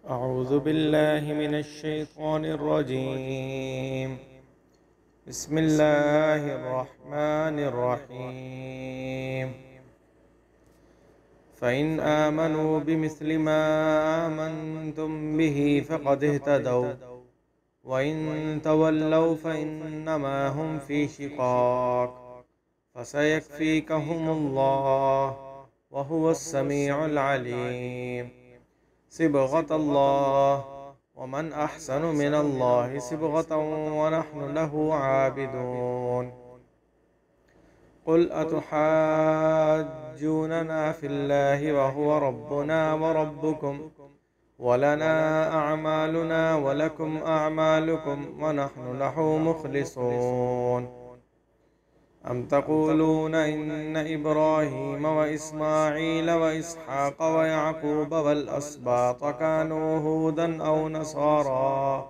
أعوذ بالله من الشيطان الرجيم. بسم الله الرحمن الرحيم. فإن آمنوا بمثل ما آمنتم به فقد اهتدوا وإن تولوا فإنما هم في شقاق فسيكفيكهم الله وهو السميع العليم. صبغة الله ومن أحسن من الله صبغة ونحن له عابدون. قل أتحاجوننا في الله وهو ربنا وربكم ولنا أعمالنا ولكم أعمالكم ونحن له مخلصون. أم تقولون إن إبراهيم وإسماعيل وإسحاق ويعقوب والأسباط كانوا هودا أو نصارى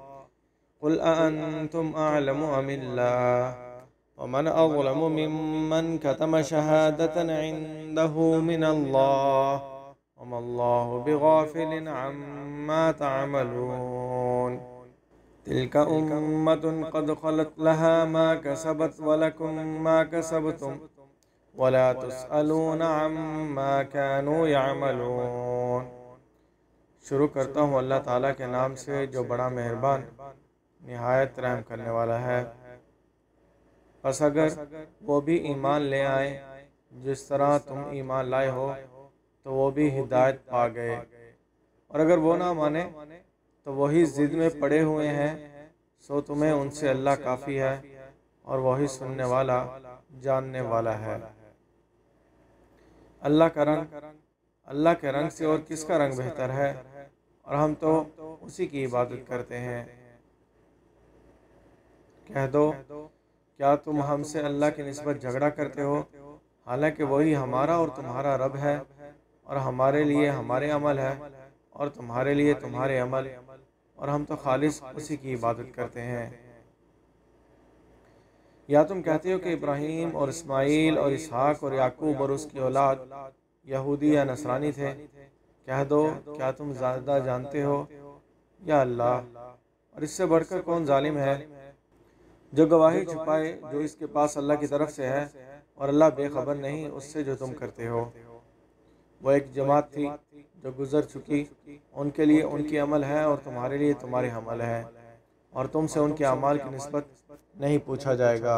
قل أأنتم أعلم أم الله ومن أظلم ممن كتم شهادة عنده من الله وما الله بغافل عما تعملون. تلك أمة قد خلت لها ما كسبت ولكم ما كسبتم ولا تسألون عما كانوا يعملون. شروع کرتا ہوں اللہ تعالیٰ کے نام سے جو بڑا مہربان نہایت رحم کرنے والا ہے. پس اگر وہ بھی ایمان لے آئیں جس طرح تم ایمان لائے ہو تو وہ بھی ہدایت پا گئے، اور اگر وہ نہ مانے تو وہی ضد میں پڑے ہوئے ہیں، سو تمہیں ان سے اللہ کافی ہے اور وہی سننے والا جاننے والا ہے. اللہ کے رنگ سے اور کس کا رنگ بہتر ہے، اور ہم تو اسی کی عبادت کرتے ہیں. کہہ دو کیا تم ہم سے اللہ کی نسبت جھگڑا کرتے ہو، حالانکہ وہی ہمارا اور تمہارا رب ہے، اور ہمارے لیے ہمارے عمل ہے اور تمہارے لیے تمہارے عمل، اور ہم تو خالص اسی کی عبادت کرتے ہیں. یا تم کہتے ہو کہ ابراہیم اور اسماعیل اور اسحاق اور یعقوب اور اس کی اولاد یہودی یا نصرانی تھے. کہہ دو کیا تم زیادہ جانتے ہو یا اللہ، اور اس سے بڑھ کر کون ظالم ہے جو گواہی چھپائے جو اس کے پاس اللہ کی طرف سے ہے، اور اللہ بے خبر نہیں اس سے جو تم کرتے ہو. وہ ایک جماعت تھی جو گزر چکی، ان کے لیے ان کی عمل ہے اور تمہارے لیے تمہارے عمل ہے، اور تم سے ان کے اعمال کی نسبت نہیں پوچھا جائے گا.